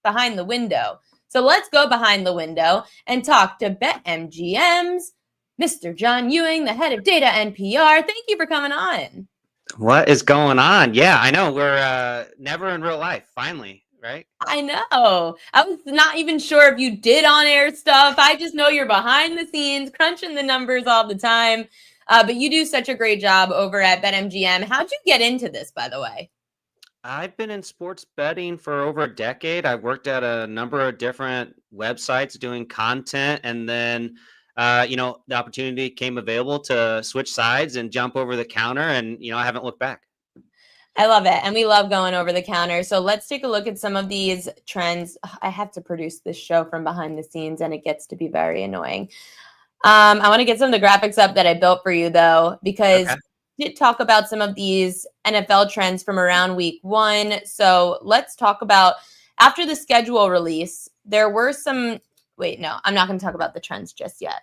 behind the window. So let's go behind the window and talk to BetMGM's Mr. John Ewing, the head of data and PR. Thank you for coming on. What is going on? Yeah, I know. We're never in real life, finally, right? I know. I was not even sure if you did on-air stuff. I just know you're behind the scenes, crunching the numbers all the time. But you do such a great job over at BetMGM. How'd you get into this, by the way? I've been in sports betting for over a decade. I've worked at a number of different websites doing content, and then the opportunity came available to switch sides and jump over the counter, and I haven't looked back. I love it. And we love going over the counter. So let's take a look at some of these trends. I have to produce this show from behind the scenes, and it gets to be very annoying. I want to get some of the graphics up that I built for you, though, because we did talk about some of these NFL trends from around week 1. So let's talk about after the schedule release, there were some. Wait, no, I'm not going to talk about the trends just yet.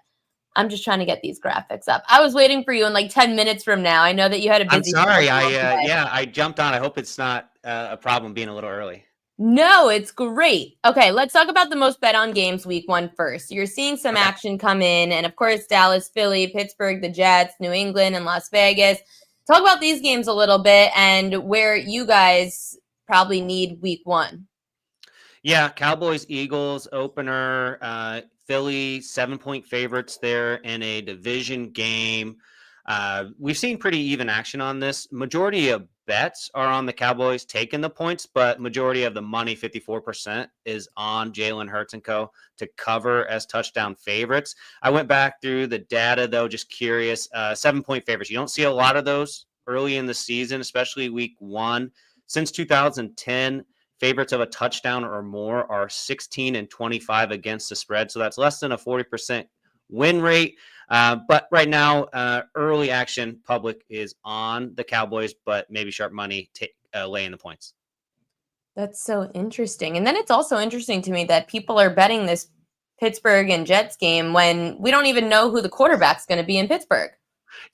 I'm just trying to get these graphics up. I was waiting for you in like 10 minutes from now. I know that you had a busy. I'm sorry. I jumped on. I hope it's not a problem being a little early. No, it's great. Okay, let's talk about the most bet on games week 1 first. You're seeing some action come in, and of course, Dallas, Philly, Pittsburgh, the Jets, New England, and Las Vegas. Talk about these games a little bit and where you guys probably need week 1. Yeah, Cowboys, Eagles, opener, Philly, 7-point favorites there in a division game. We've seen pretty even action on this. Majority of bets are on the Cowboys taking the points, but majority of the money, 54%, is on Jalen Hurts and co. to cover as touchdown favorites. I went back through the data, though, just curious. 7-point favorites. You don't see a lot of those early in the season, especially week 1. Since 2010, favorites of a touchdown or more are 16 and 25 against the spread. So that's less than a 40% win rate. But right now, early action public is on the Cowboys, but maybe sharp money laying the points. That's so interesting. And then it's also interesting to me that people are betting this Pittsburgh and Jets game when we don't even know who the quarterback's going to be in Pittsburgh.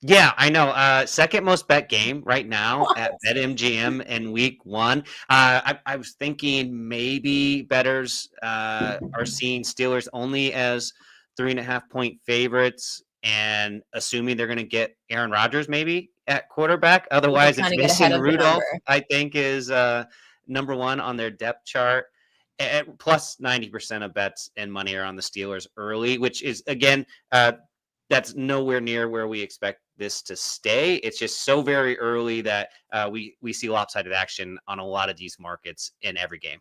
Yeah, I know. Second most bet game right now at BetMGM in week 1. I was thinking maybe bettors are seeing Steelers only as 3.5-point favorites and assuming they're going to get Aaron Rodgers maybe at quarterback. Otherwise, it's missing Rudolph, I think, is number 1 on their depth chart. And plus 90% of bets and money are on the Steelers early, which is, again, that's nowhere near where we expect this to stay. It's just so very early that we see lopsided action on a lot of these markets in every game.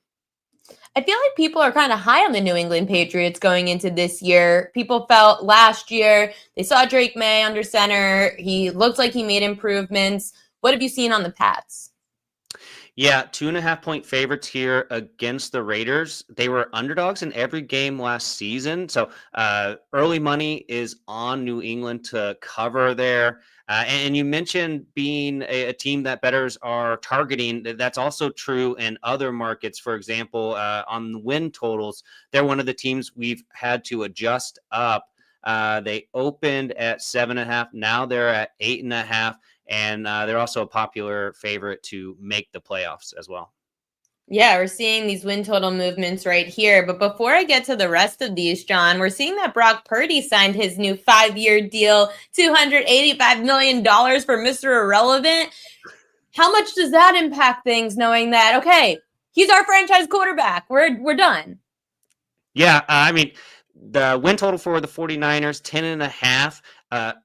I feel like people are kind of high on the New England Patriots going into this year. People felt last year they saw Drake May under center. He looked like he made improvements. What have you seen on the Pats? Yeah, 2.5-point favorites here against the Raiders. They were underdogs in every game last season. So early money is on New England to cover there. And you mentioned being a team that bettors are targeting. That's also true in other markets. For example, on the win totals, they're one of the teams we've had to adjust up. They opened at 7.5. Now they're at 8.5. And they're also a popular favorite to make the playoffs as well. Yeah, we're seeing these win total movements right here. But before I get to the rest of these, John, we're seeing that Brock Purdy signed his new 5-year deal, $285 million for Mr. Irrelevant. How much does that impact things knowing that, okay, he's our franchise quarterback. We're done. Yeah, I mean, the win total for the 49ers, 10.5.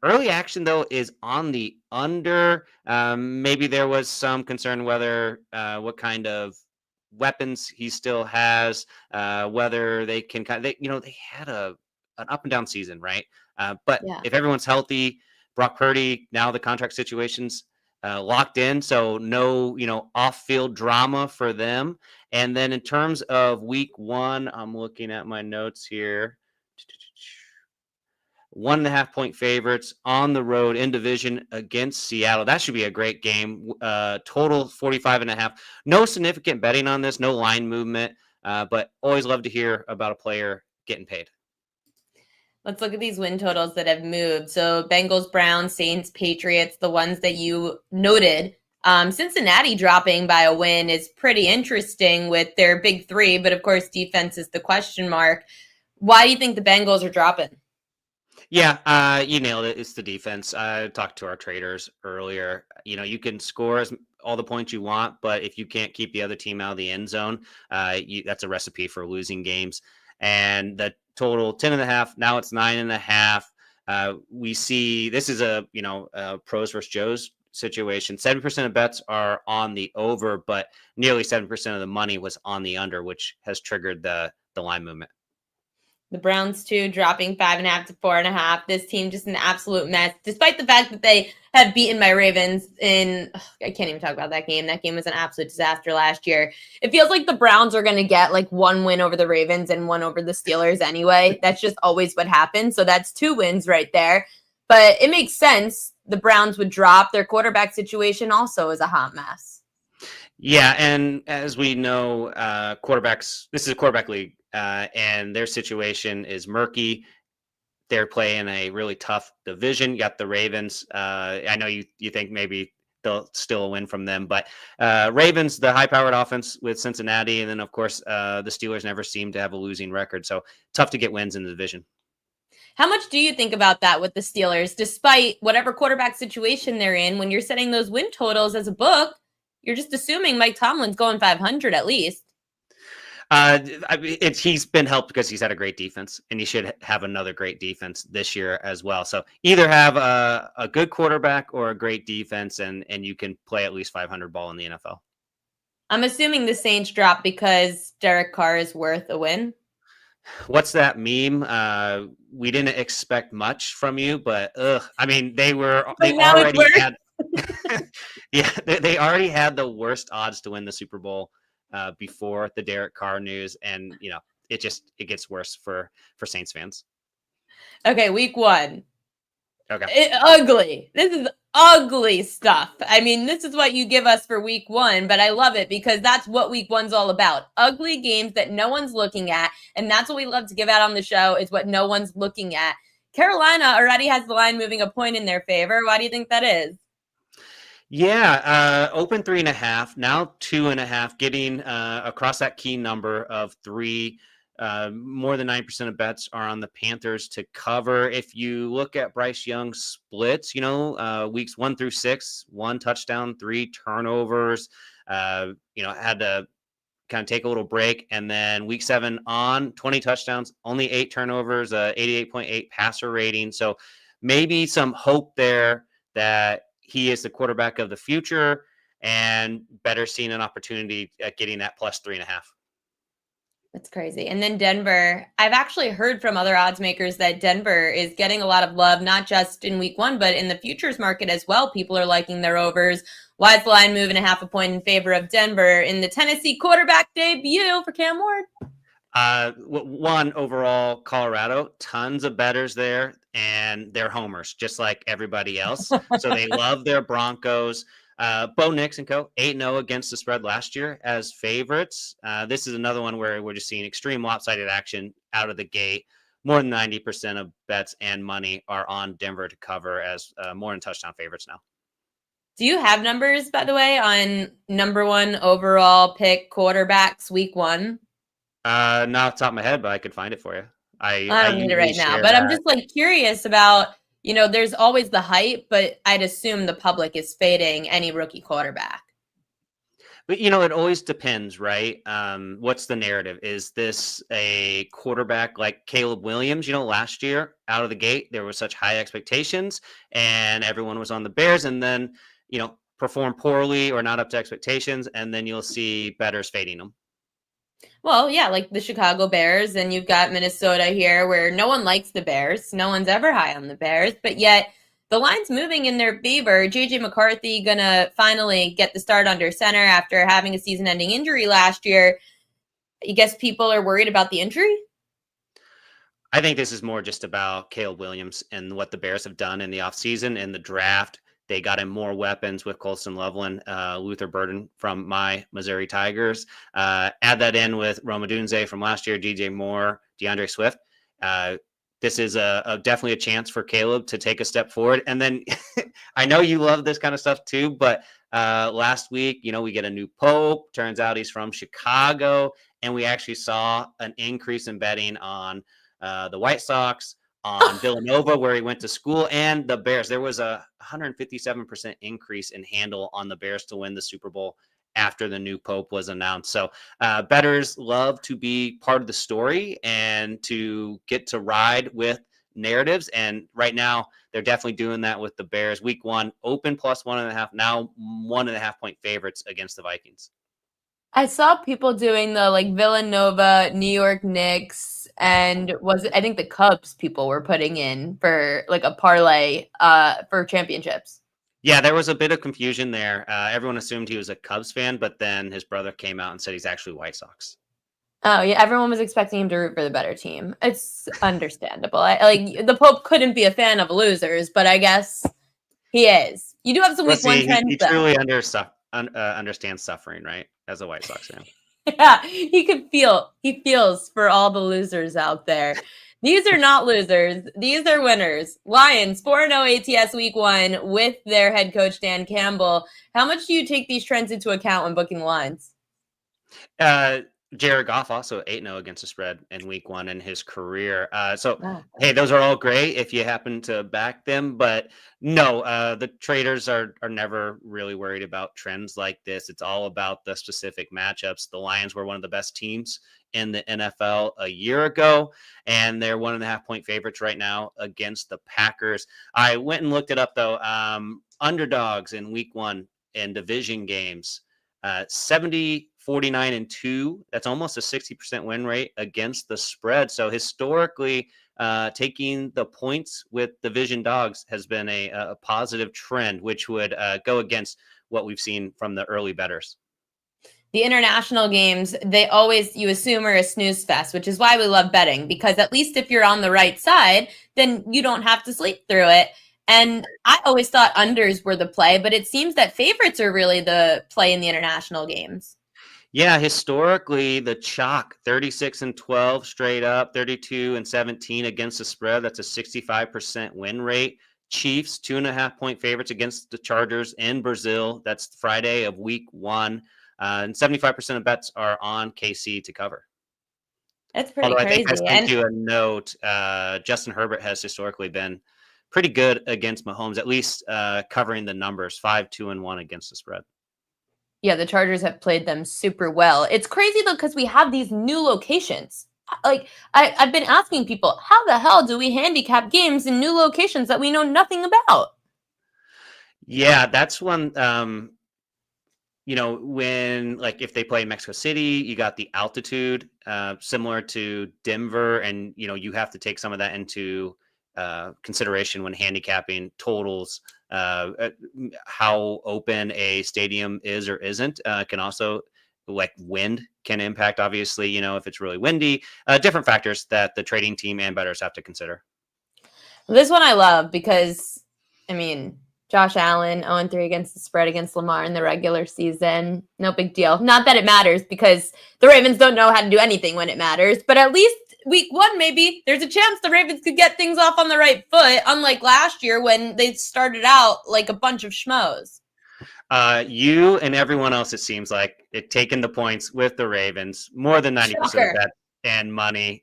Early action, though, is on the under. Maybe there was some concern whether what kind of weapons he still has, whether they can they had an up and down season, right? But if everyone's healthy, Brock Purdy, now the contract situation's locked in, so no off-field drama for them. And then in terms of week 1, I'm looking at my notes here. 1.5-point favorites on the road in division against Seattle. That should be a great game. Total 45.5. No significant betting on this, no line movement, but always love to hear about a player getting paid. Let's look at these win totals that have moved. So Bengals, Browns, Saints, Patriots, the ones that you noted Cincinnati dropping by a win is pretty interesting with their big three, but of course defense is the question mark. Why do you think the Bengals are dropping? Yeah, you nailed it. It's the defense. I talked to our traders earlier. You can score all the points you want, but if you can't keep the other team out of the end zone, that's a recipe for losing games. And the total 10.5. Now it's 9.5. We see this is a pros versus Joes situation. 7% of bets are on the over, but nearly 7% of the money was on the under, which has triggered the line movement. The Browns too, dropping 5.5 to 4.5. This team just an absolute mess, despite the fact that they have beaten my Ravens I can't even talk about that game. That game was an absolute disaster last year. It feels like the Browns are going to get like one win over the Ravens and one over the Steelers anyway. That's just always what happens. So that's 2 wins right there. But it makes sense. The Browns would drop. Their quarterback situation also is a hot mess. Yeah, and as we know, quarterbacks, this is a quarterback league, and their situation is murky. They're playing a really tough division. You got the Ravens. I know you think maybe they'll still win from them, but Ravens, the high-powered offense with Cincinnati, and then, of course, the Steelers never seem to have a losing record, so tough to get wins in the division. How much do you think about that with the Steelers, despite whatever quarterback situation they're in? When you're setting those win totals as a book, you're just assuming Mike Tomlin's going 500 at least. He's been helped because he's had a great defense, and he should have another great defense this year as well. So either have a good quarterback or a great defense, and you can play at least 500 ball in the NFL. I'm assuming the Saints drop because Derek Carr is worth a win. What's that meme? We didn't expect much from you, but I mean, they already had. Yeah, they already had the worst odds to win the Super Bowl before the Derek Carr news, and it gets worse for Saints fans. Okay, week 1. Okay, ugly. This is ugly stuff. I mean, this is what you give us for week 1, but I love it because that's what week 1's all about. Ugly games that no one's looking at, and that's what we love to give out on the show is what no one's looking at. Carolina already has the line moving a point in their favor. Why do you think that is? Yeah, open 3.5, now 2.5, getting across that key number of 3. More than 9% of bets are on the Panthers to cover. If you look at Bryce Young's splits, weeks 1 through 6, 1 touchdown, 3 turnovers, had to kind of take a little break. And then week 7 on 20 touchdowns, only 8 turnovers, 88.8 passer rating. So maybe some hope there that he is the quarterback of the future and better seeing an opportunity at getting that plus 3.5. That's crazy. And then Denver, I've actually heard from other odds makers that Denver is getting a lot of love, not just in week 1, but in the futures market as well. People are liking their overs. Why is the line moving 0.5 point in favor of Denver in the Tennessee quarterback debut for Cam Ward? 1 overall, Colorado, tons of bettors there, and they're homers, just like everybody else. So they love their Broncos. Bo Nix and co. 8-0 against the spread last year as favorites. This is another one where we're just seeing extreme lopsided action out of the gate. More than 90% of bets and money are on Denver to cover as more than touchdown favorites now. Do you have numbers, by the way, on number 1 overall pick quarterbacks week 1? Not off the top of my head, but I could find it for you. I don't need it right now, but I'm just curious about, there's always the hype, but I'd assume the public is fading any rookie quarterback. But, it always depends, right? What's the narrative? Is this a quarterback like Caleb Williams? Last year out of the gate, there were such high expectations and everyone was on the Bears, and then, perform poorly or not up to expectations. And then you'll see bettors fading them. Well, yeah, like the Chicago Bears, and you've got Minnesota here where no one likes the Bears. No one's ever high on the Bears, but yet the line's moving in their favor. JJ McCarthy going to finally get the start under center after having a season-ending injury last year. I guess people are worried about the injury? I think this is more just about Caleb Williams and what the Bears have done in the offseason and the draft. They got him more weapons with Colston Loveland, Luther Burden from my Missouri Tigers. Add that in with Rome Odunze from last year, DJ Moore, DeAndre Swift. This is definitely a chance for Caleb to take a step forward. And then I know you love this kind of stuff too, but last week. We get a new pope. Turns out he's from Chicago. And we actually saw an increase in betting on the White Sox, on Villanova, where he went to school, and the Bears. There was a 157% increase in handle on the Bears to win the Super Bowl after the new pope was announced. So bettors love to be part of the story and to get to ride with narratives. And right now, they're definitely doing that with the Bears. Week 1, open plus 1.5, now 1.5 point favorites against the Vikings. I saw people doing the Villanova, New York Knicks, and I think the Cubs people were putting in for a parlay for championships. Yeah, there was a bit of confusion there. Everyone assumed he was a Cubs fan, but then his brother came out and said he's actually White Sox. Oh yeah, everyone was expecting him to root for the better team. It's understandable. The Pope couldn't be a fan of losers, but I guess he is. You do have some week 1 trends. He truly understands suffering, right? As a White Sox fan. Yeah, he feels for all the losers out there. These are not losers. These are winners. Lions, 4-0 ATS week 1 with their head coach, Dan Campbell. How much do you take these trends into account when booking lines? Jared Goff also 8-0 against the spread in week 1 in his career. Hey, those are all great if you happen to back them. But no, the traders are never really worried about trends like this. It's all about the specific matchups. The Lions were one of the best teams in the NFL a year ago, and they're 1.5 point favorites right now against the Packers. I went and looked it up, though. Underdogs in week 1 in division games, 70, 49-2. That's almost a 60% win rate against the spread. So historically, taking the points with division dogs has been a positive trend, which would go against what we've seen from the early bettors. The international games, you assume are a snooze fest, which is why we love betting, because at least if you're on the right side, then you don't have to sleep through it. And I always thought unders were the play, but it seems that favorites are really the play in the international games. Yeah, historically, the chalk 36-12 straight up, 32-17 against the spread. That's a 65% win rate. Chiefs 2.5 point favorites against the Chargers in Brazil. That's Friday of week 1. And 75% of bets are on KC to cover. That's pretty crazy. I think I sent you a note. Justin Herbert has historically been pretty good against Mahomes, at least covering the numbers, 5-2-1 against the spread. Yeah, the Chargers have played them super well. It's crazy, though, because we have these new locations. I've been asking people, how the hell do we handicap games in new locations that we know nothing about? Yeah, that's one. When if they play Mexico City, you got the altitude similar to Denver, and you have to take some of that into consideration when handicapping totals. How open a stadium is or isn't can also, wind can impact, obviously, if it's really windy, different factors that the trading team and bettors have to consider. This one I love because, Josh Allen 0-3 against the spread against Lamar in the regular season. No big deal. Not that it matters, because the Ravens don't know how to do anything when it matters, but at least week 1, maybe there's a chance the Ravens could get things off on the right foot, unlike last year when they started out like a bunch of schmoes. You and everyone else, it seems like, taking the points with the Ravens, more than 90% of bet and money.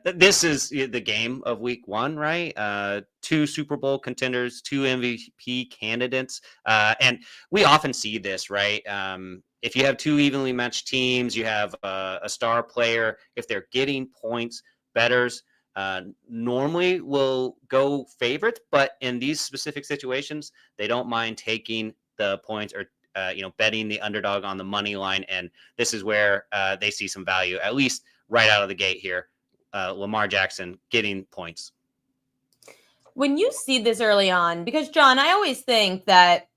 This is the game of week 1, right? 2 Super Bowl contenders, 2 MVP candidates. And we often see this, right? If you have 2 evenly matched teams, you have a star player. If they're getting points, bettors normally will go favorites. But in these specific situations, they don't mind taking the points or betting the underdog on the money line. And this is where they see some value, at least right out of the gate here. Lamar Jackson getting points. When you see this early on, because John, I always think that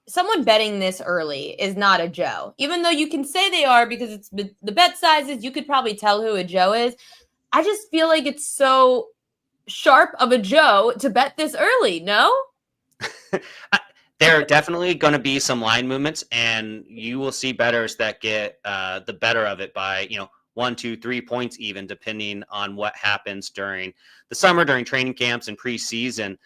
someone betting this early is not a Joe, even though you can say they are because it's the bet sizes. You could probably tell who a Joe is. I just feel like it's so sharp of a Joe to bet this early. No? There are definitely going to be some line movements, and you will see bettors that get the better of it by, 1, 2, 3 points, even depending on what happens during the summer, during training camps and preseason.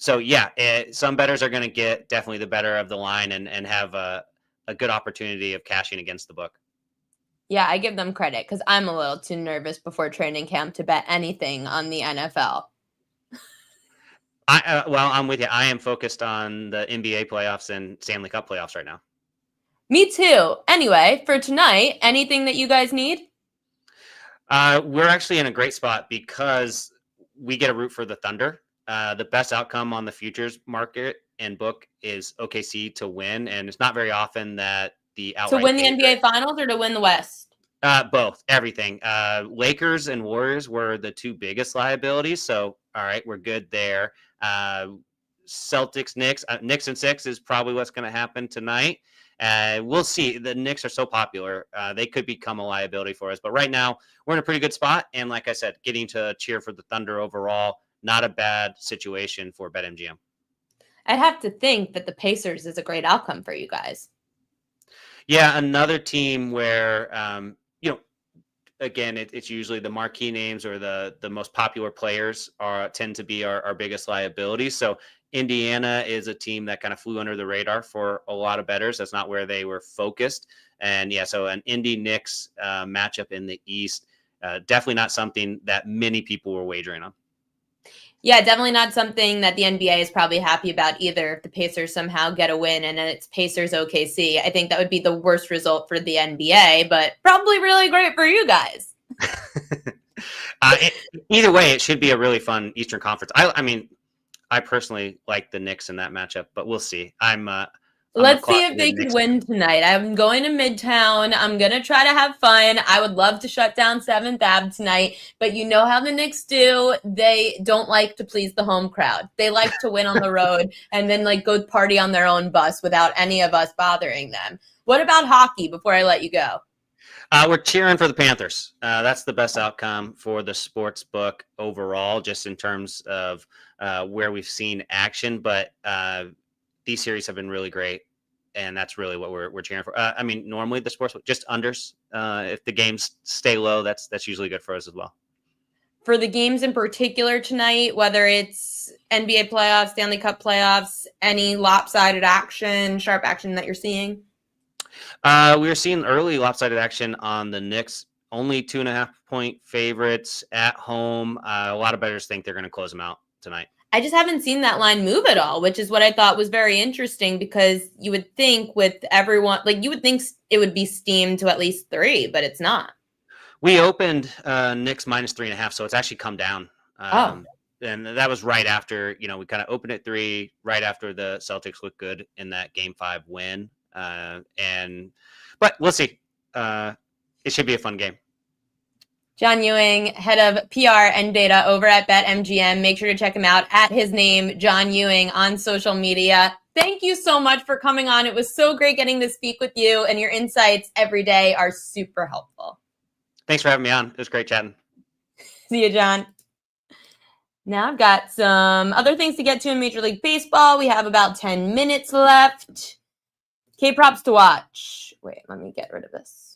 So yeah, some bettors are going to get definitely the better of the line and have a good opportunity of cashing against the book. Yeah, I give them credit because I'm a little too nervous before training camp to bet anything on the NFL. Well, I'm with you. I am focused on the NBA playoffs and Stanley Cup playoffs right now. Me too. Anyway, for tonight, anything that you guys need? We're actually in a great spot because we get a root for the Thunder. The best outcome on the futures market and book is OKC to win, and it's not very often that the To outright win the NBA Finals or to win the West? Both, everything. Lakers and Warriors were the two biggest liabilities, so all right, we're good there. Celtics, Knicks, Knicks and 6 is probably what's going to happen tonight. We'll see. The Knicks are so popular; they could become a liability for us. But right now, we're in a pretty good spot, and like I said, getting to cheer for the Thunder overall, not a bad situation for BetMGM. I'd have to think that the Pacers is a great outcome for you guys. Yeah, another team where again, it's usually the marquee names or the most popular players tend to be our biggest liabilities. So Indiana is a team that kind of flew under the radar for a lot of bettors. That's not where they were focused. And yeah, so an Indy Knicks matchup in the East, definitely not something that many people were wagering on. Yeah, definitely not something that the NBA is probably happy about either. If the Pacers somehow get a win and it's Pacers OKC, I think that would be the worst result for the NBA, but probably really great for you guys. Either way, it should be a really fun Eastern Conference. I mean, I personally like the Knicks in that matchup, but we'll see. Let's see if they can win tonight. I'm going to Midtown. I'm going to try to have fun. I would love to shut down 7th Ave tonight, but you know how the Knicks do. They don't like to please the home crowd. They like to win on the road and then go party on their own bus without any of us bothering them. What about hockey before I let you go? We're cheering for the Panthers. That's the best outcome for the sports book overall, just in terms of where we've seen action. But these series have been really great, and that's really what we're cheering for. I mean, normally the sports just unders. If the games stay low, that's usually good for us as well. For the games in particular tonight, whether it's NBA playoffs, Stanley Cup playoffs, any lopsided action, sharp action that you're seeing? We were seeing early lopsided action on the Knicks. Only 2.5-point favorites at home. A lot of bettors think they're going to close them out tonight. I just haven't seen that line move at all, which is what I thought was very interesting because you would think with everyone, you would think it would be steamed to at least 3, but it's not. We opened Knicks minus 3.5, so it's actually come down. And that was right after, we kind of opened at 3, right after the Celtics looked good in that Game 5 win. But we'll see. It should be a fun game. John Ewing, head of PR and data over at BetMGM. Make sure to check him out at his name, John Ewing, on social media. Thank you so much for coming on. It was so great getting to speak with you, and your insights every day are super helpful. Thanks for having me on. It was great chatting. See you, John. Now I've got some other things to get to in Major League Baseball. We have about 10 minutes left. K-props to watch. Wait, let me get rid of this.